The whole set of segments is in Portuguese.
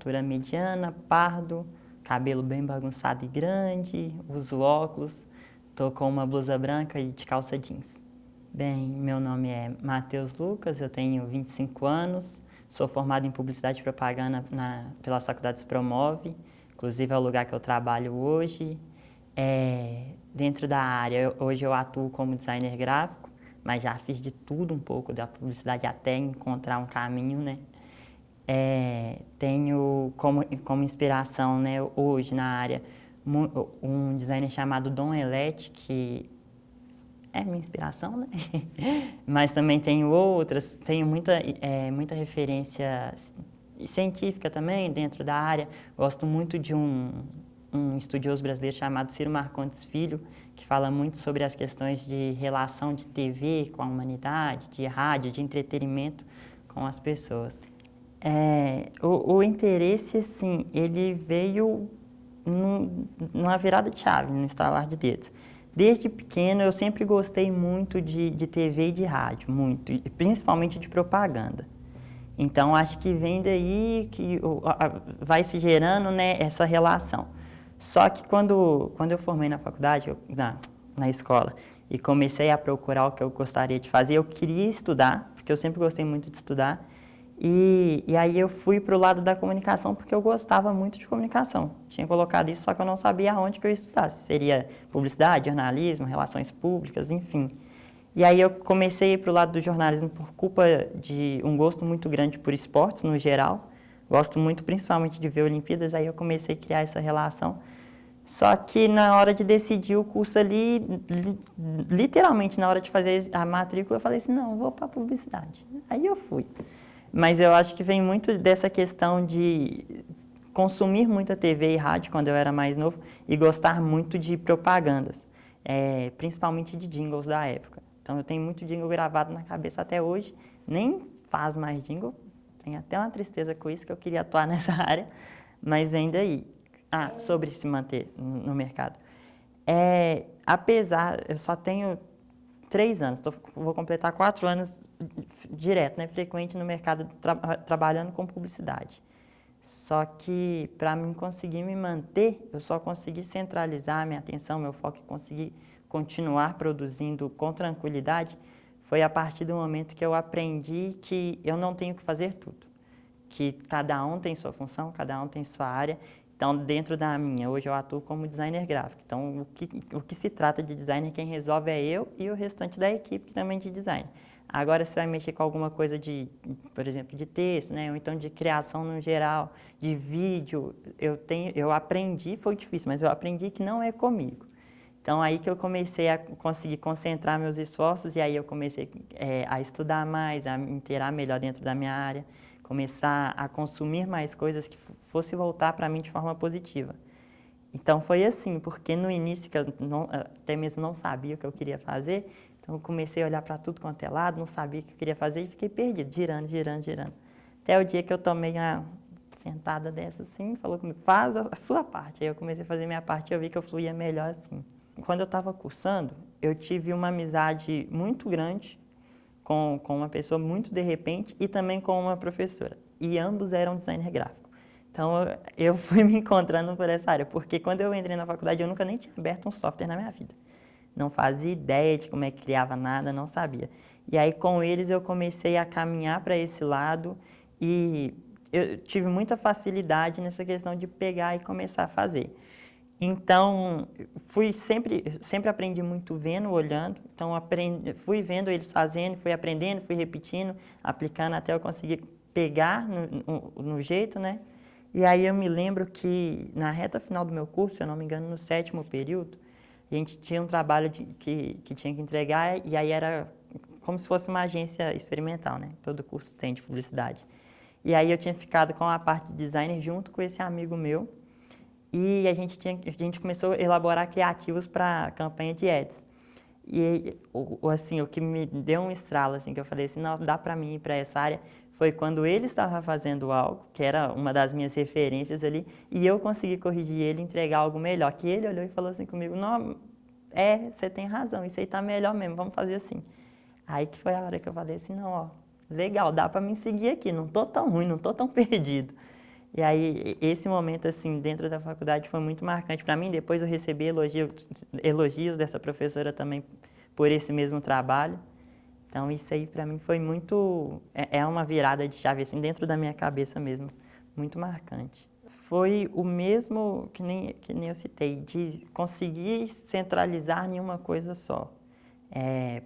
estatura mediana, pardo, cabelo bem bagunçado e grande, uso óculos, tô com uma blusa branca e de calça jeans. Bem, meu nome é Matheus Lucas, eu tenho 25 anos, sou formado em Publicidade e Propaganda pelas Faculdades Promove, inclusive é o lugar que eu trabalho hoje. Dentro da área, hoje eu atuo como designer gráfico, mas já fiz de tudo um pouco da publicidade até encontrar um caminho, né? Tenho como inspiração, né, hoje na área um designer chamado Dom Elete, que é minha inspiração, né? Mas também tenho outras, tenho muita referência científica também dentro da área. Gosto muito de um estudioso brasileiro chamado Ciro Marcondes Filho, que fala muito sobre as questões de relação de TV com a humanidade, de rádio, de entretenimento com as pessoas. O interesse, assim, ele veio numa virada de chave, num estalar de dedos. Desde pequeno eu sempre gostei muito de TV e de rádio, muito, e principalmente de propaganda. Então acho que vem daí que vai se gerando, né, essa relação. Só que quando eu formei na faculdade, na escola, e comecei a procurar o que eu gostaria de fazer, eu queria estudar, porque eu sempre gostei muito de estudar, e aí eu fui para o lado da comunicação porque eu gostava muito de comunicação. Tinha colocado isso, só que eu não sabia aonde que eu estudasse. Seria publicidade, jornalismo, relações públicas, enfim. E aí eu comecei a ir para o lado do jornalismo por culpa de um gosto muito grande por esportes no geral. Gosto muito principalmente de ver Olimpíadas, aí eu comecei a criar essa relação. Só que na hora de decidir o curso ali, literalmente na hora de fazer a matrícula, eu falei assim, não, eu vou para publicidade. Aí eu fui. Mas eu acho que vem muito dessa questão de consumir muita TV e rádio quando eu era mais novo e gostar muito de propagandas, principalmente de jingles da época. Então eu tenho muito jingle gravado na cabeça até hoje, nem faz mais jingle, tenho até uma tristeza com isso, que eu queria atuar nessa área, mas vem daí. Sobre se manter no mercado. Apesar, eu só tenho 3 anos, vou completar 4 anos direto, né, frequente no mercado, trabalhando com publicidade. Só que para mim conseguir me manter, eu só consegui centralizar a minha atenção, meu foco e conseguir continuar produzindo com tranquilidade, foi a partir do momento que eu aprendi que eu não tenho que fazer tudo. Que cada um tem sua função, cada um tem sua área. Então, dentro da minha, hoje eu atuo como designer gráfico. Então, o que se trata de designer, quem resolve é eu e o restante da equipe também de design. Agora, você vai mexer com alguma coisa por exemplo, de texto, né? Ou então de criação no geral, de vídeo. Eu aprendi, foi difícil, mas eu aprendi que não é comigo. Então, aí que eu comecei a conseguir concentrar meus esforços e aí eu comecei a estudar mais, a me inteirar melhor dentro da minha área, começar a consumir mais coisas que fosse voltar para mim de forma positiva. Então foi assim, porque no início que eu até mesmo não sabia o que eu queria fazer, então eu comecei a olhar para tudo quanto é lado, não sabia o que eu queria fazer e fiquei perdido, girando. Até o dia que eu tomei uma sentada dessa assim, falou comigo, faz a sua parte. Aí eu comecei a fazer minha parte e eu vi que eu fluía melhor assim. Quando eu estava cursando, eu tive uma amizade muito grande com uma pessoa muito de repente e também com uma professora. E ambos eram designer gráfico. Então, eu fui me encontrando por essa área, porque quando eu entrei na faculdade, eu nunca nem tinha aberto um software na minha vida. Não fazia ideia de como é que criava nada, não sabia. E aí, com eles, eu comecei a caminhar para esse lado e eu tive muita facilidade nessa questão de pegar e começar a fazer. Então, sempre aprendi muito vendo, olhando. Então, fui vendo eles fazendo, fui aprendendo, fui repetindo, aplicando até eu conseguir pegar no jeito, né? E aí eu me lembro que na reta final do meu curso, se eu não me engano, no 7º período, a gente tinha um trabalho que tinha que entregar e aí era como se fosse uma agência experimental, né? Todo curso tem de publicidade. E aí eu tinha ficado com a parte de designer junto com esse amigo meu. E a gente começou a elaborar criativos para campanha de ads. E assim, o que me deu um estralo, assim, que eu falei assim, não, dá para mim ir para essa área, foi quando ele estava fazendo algo, que era uma das minhas referências ali, e eu consegui corrigir ele e entregar algo melhor. Que ele olhou e falou assim comigo, não, você tem razão, isso aí tá melhor mesmo, vamos fazer assim. Aí que foi a hora que eu falei assim, não, ó, legal, dá para mim seguir aqui, não tô tão ruim, não tô tão perdido. E aí, esse momento, assim, dentro da faculdade foi muito marcante para mim. Depois eu recebi elogios dessa professora também por esse mesmo trabalho. Então, isso aí para mim foi muito... É uma virada de chave, assim, dentro da minha cabeça mesmo. Muito marcante. Foi o mesmo que nem eu citei, de conseguir centralizar em uma coisa só.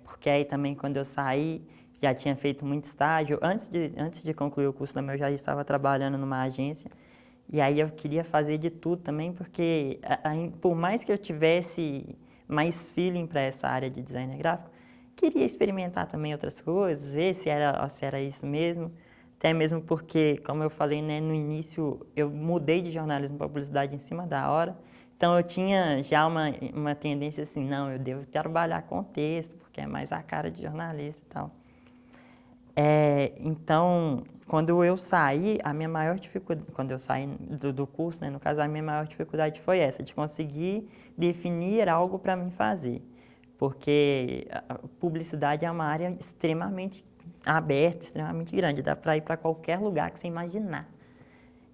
Porque aí também quando eu saí, já tinha feito muito estágio. Antes de concluir o curso também, eu já estava trabalhando numa agência. E aí eu queria fazer de tudo também, porque por mais que eu tivesse mais feeling para essa área de design gráfico, queria experimentar também outras coisas, ver se era isso mesmo. Até mesmo porque, como eu falei, né, no início, eu mudei de jornalismo para publicidade em cima da hora. Então, eu tinha já uma tendência assim, não, eu devo trabalhar com texto, porque é mais a cara de jornalista e tal. Então, quando eu saí, a minha maior dificuldade, quando eu saí do curso, né, no caso, a minha maior dificuldade foi essa, de conseguir definir algo para mim fazer. Porque a publicidade é uma área extremamente aberta, extremamente grande, dá para ir para qualquer lugar que você imaginar.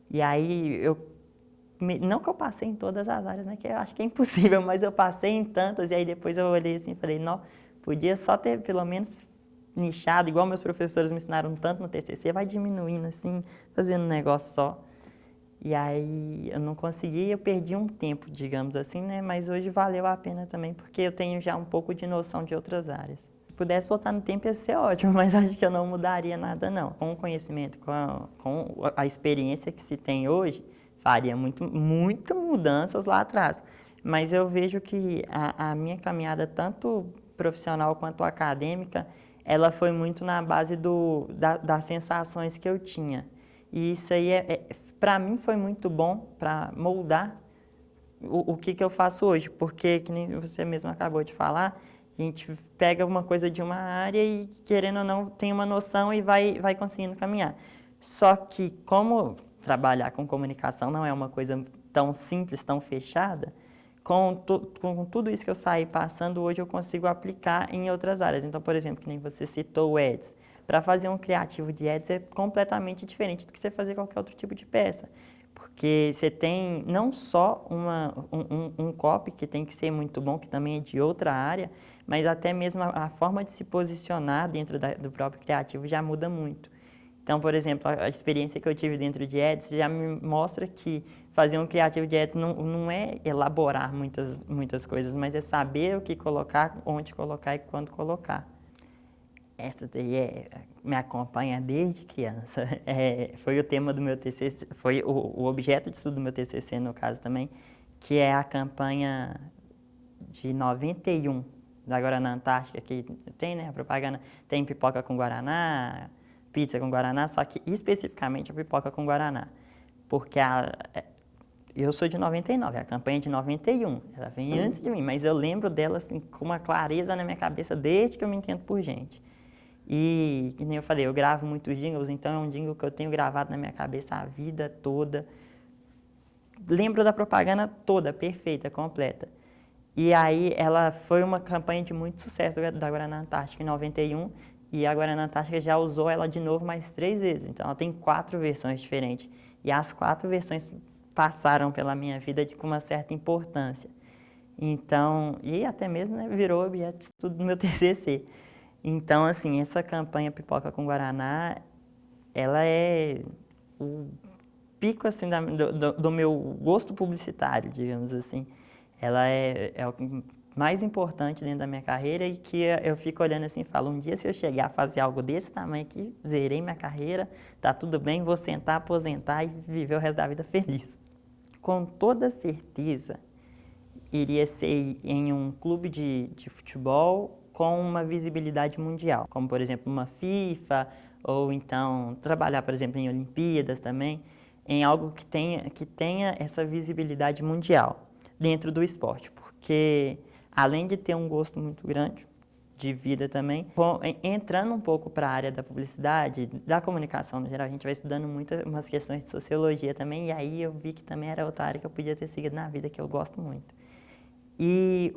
E aí, não que eu passei em todas as áreas, né, que eu acho que é impossível, mas eu passei em tantas, e aí depois eu olhei assim e falei, não, podia só ter pelo menos nichado, igual meus professores me ensinaram tanto no TCC, vai diminuindo assim, fazendo um negócio só. E aí eu não consegui, eu perdi um tempo, digamos assim, né? Mas hoje valeu a pena também, porque eu tenho já um pouco de noção de outras áreas. Se pudesse voltar no tempo ia ser ótimo, mas acho que eu não mudaria nada não. Com o conhecimento, com a experiência que se tem hoje, faria muito mudanças lá atrás. Mas eu vejo que a minha caminhada, tanto profissional quanto acadêmica, ela foi muito na base das sensações que eu tinha. E isso aí, para mim, foi muito bom para moldar o que eu faço hoje. Porque, que nem você mesmo acabou de falar, a gente pega uma coisa de uma área e, querendo ou não, tem uma noção e vai conseguindo caminhar. Só que, como trabalhar com comunicação não é uma coisa tão simples, tão fechada, com tudo isso que eu saí passando, hoje eu consigo aplicar em outras áreas. Então, por exemplo, que nem você citou o Ads. Para fazer um criativo de Ads é completamente diferente do que você fazer qualquer outro tipo de peça. Porque você tem não só um copy que tem que ser muito bom, que também é de outra área, mas até mesmo a forma de se posicionar dentro do próprio criativo já muda muito. Então, por exemplo, a experiência que eu tive dentro de Ads já me mostra que fazer um criativo de Ads não é elaborar muitas coisas, mas é saber o que colocar, onde colocar e quando colocar. Essa daí me acompanha desde criança. Foi o tema do meu TCC, foi o objeto de estudo do meu TCC, no caso também, que é a campanha de 91 da Guaraná Antártica, que tem, né, a propaganda, tem pipoca com Guaraná, pizza com Guaraná, só que especificamente a pipoca com Guaraná. Porque eu sou de 99, a campanha é de 91, ela vem antes de mim, mas eu lembro dela assim, com uma clareza na minha cabeça desde que eu me entendo por gente. E, como eu falei, eu gravo muitos jingles, então é um jingle que eu tenho gravado na minha cabeça a vida toda. Lembro da propaganda toda, perfeita, completa. E aí ela foi uma campanha de muito sucesso da Guaraná Antártica em 91, e a Guaraná Antártica já usou ela de novo mais 3 vezes. Então ela tem 4 versões diferentes. E as 4 versões passaram pela minha vida com uma certa importância. Então, e até mesmo, né, virou objeto de estudo do meu TCC. Então, assim, essa campanha Pipoca com Guaraná, ela é o pico, assim, do meu gosto publicitário, digamos assim. Ela é o mais importante dentro da minha carreira e que eu fico olhando assim e falo, um dia se eu chegar a fazer algo desse tamanho aqui, zerei minha carreira, tá tudo bem, vou sentar, aposentar e viver o resto da vida feliz. Com toda certeza, iria ser em um clube de futebol com uma visibilidade mundial, como por exemplo uma FIFA, ou então trabalhar, por exemplo, em Olimpíadas também, em algo que tenha essa visibilidade mundial dentro do esporte, porque além de ter um gosto muito grande de vida também, entrando um pouco para a área da publicidade, da comunicação no geral, a gente vai estudando umas questões de sociologia também, e aí eu vi que também era outra área que eu podia ter seguido na vida, que eu gosto muito. E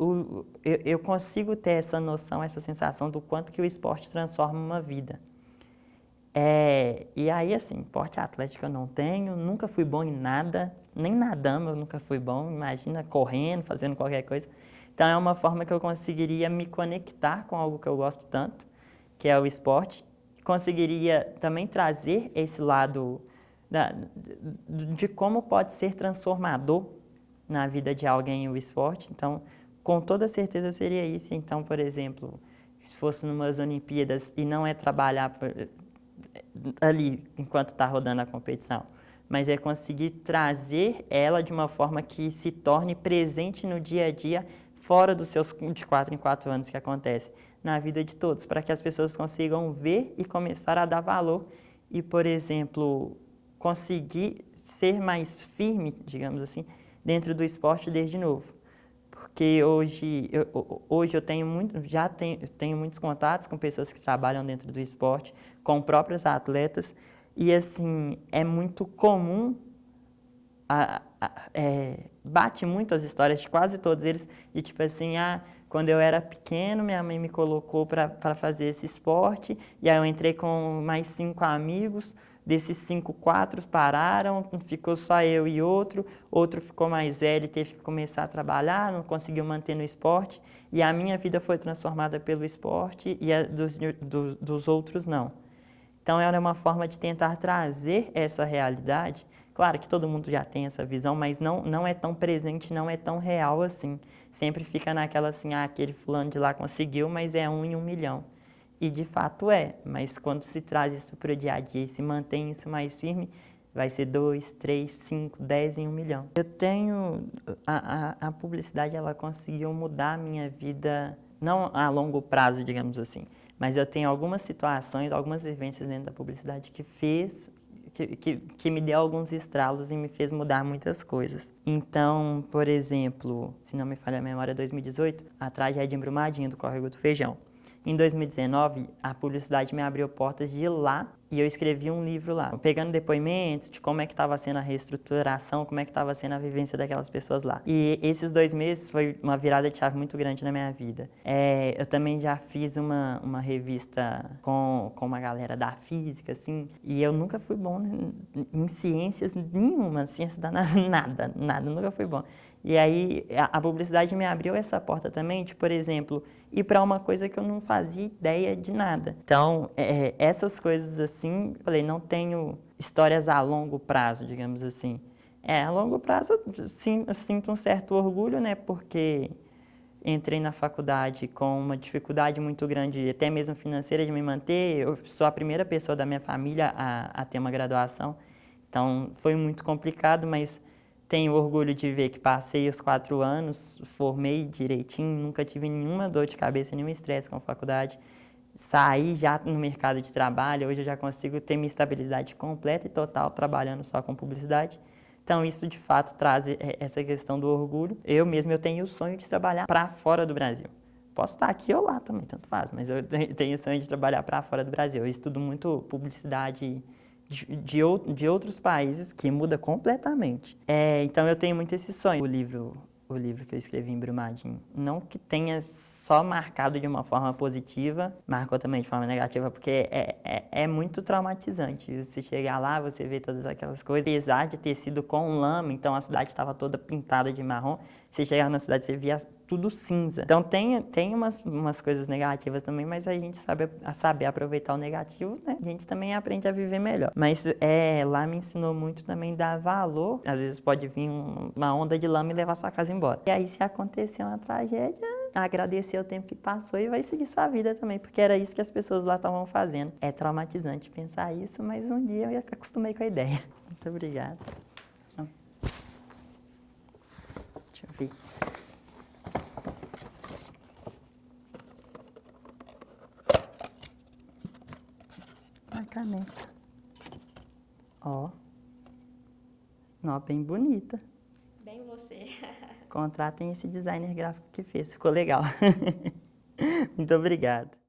eu consigo ter essa noção, essa sensação do quanto que o esporte transforma uma vida. E aí, assim, porte atlético eu não tenho, nunca fui bom em nada, nem nadando eu nunca fui bom, imagina correndo, fazendo qualquer coisa. Então é uma forma que eu conseguiria me conectar com algo que eu gosto tanto, que é o esporte. Conseguiria também trazer esse lado de como pode ser transformador na vida de alguém o esporte. Então, com toda certeza seria isso. Então, por exemplo, se fosse numas Olimpíadas e não é trabalhar ali enquanto está rodando a competição, mas é conseguir trazer ela de uma forma que se torne presente no dia a dia, fora dos seus de 4 em 4 anos que acontece, na vida de todos, para que as pessoas consigam ver e começar a dar valor e, por exemplo, conseguir ser mais firme, digamos assim, dentro do esporte desde novo. Porque hoje eu tenho tenho muitos contatos com pessoas que trabalham dentro do esporte, com próprios atletas, e assim, é muito comum, bate muito as histórias de quase todos eles, de tipo assim, quando eu era pequeno, minha mãe me colocou para fazer esse esporte, e aí eu entrei com mais 5 amigos, desses 5, 4 pararam, ficou só eu e outro ficou mais velho e teve que começar a trabalhar, não conseguiu manter no esporte, e a minha vida foi transformada pelo esporte e a dos outros não. Então, era uma forma de tentar trazer essa realidade. Claro que todo mundo já tem essa visão, mas não é tão presente, não é tão real assim. Sempre fica naquela assim, aquele fulano de lá conseguiu, mas é 1 em 1 milhão. E de fato é, mas quando se traz isso para o dia a dia e se mantém isso mais firme, vai ser 2, 3, 5, 10 em 1 milhão. Eu tenho... A publicidade, ela conseguiu mudar a minha vida, não a longo prazo, digamos assim, mas eu tenho algumas situações, algumas vivências dentro da publicidade que me deu alguns estralos e me fez mudar muitas coisas. Então, por exemplo, se não me falha a memória, 2018, a tragédia em Brumadinho, do Córrego do Feijão. Em 2019, a publicidade me abriu portas de ir lá e eu escrevi um livro lá, pegando depoimentos de como é que estava sendo a reestruturação, como é que estava sendo a vivência daquelas pessoas lá. E esses 2 meses foi uma virada de chave muito grande na minha vida. Eu também já fiz uma revista com uma galera da física, assim, e eu nunca fui bom em ciências nenhuma, ciência da nada, nunca fui bom. E aí a publicidade me abriu essa porta também de, por exemplo, ir para uma coisa que eu não fazia ideia de nada. Então, essas coisas assim, falei, não tenho histórias a longo prazo, digamos assim. A longo prazo eu sinto um certo orgulho, né, porque entrei na faculdade com uma dificuldade muito grande, até mesmo financeira, de me manter. Eu sou a primeira pessoa da minha família a ter uma graduação, então foi muito complicado, mas tenho orgulho de ver que passei os 4 anos, formei direitinho, nunca tive nenhuma dor de cabeça, nenhum estresse com a faculdade. Saí já no mercado de trabalho, hoje eu já consigo ter minha estabilidade completa e total trabalhando só com publicidade. Então isso de fato traz essa questão do orgulho. Eu mesmo tenho o sonho de trabalhar para fora do Brasil. Posso estar aqui ou lá também, tanto faz, mas eu tenho o sonho de trabalhar para fora do Brasil. Eu estudo muito publicidade de outros países, que muda completamente. Então eu tenho muito esse sonho. O livro que eu escrevi em Brumadinho, não que tenha só marcado de uma forma positiva, marcou também de forma negativa, porque é muito traumatizante. Você chegar lá, você vê todas aquelas coisas, apesar de ter sido com lama, então a cidade estava toda pintada de marrom, você chegar na cidade, você via tudo cinza. Então tem umas coisas negativas também, mas a gente saber aproveitar o negativo, né? A gente também aprende a viver melhor. Mas lá me ensinou muito também dar valor. Às vezes pode vir uma onda de lama e levar sua casa embora. E aí, se acontecer uma tragédia, agradecer o tempo que passou e vai seguir sua vida também, porque era isso que as pessoas lá estavam fazendo. É traumatizante pensar isso, mas um dia eu acostumei com a ideia. Muito obrigada. Deixa eu ver. A caneta. Ó. Nó, bem bonita. Bem você. Contratem esse designer gráfico que fez, ficou legal. Muito obrigado.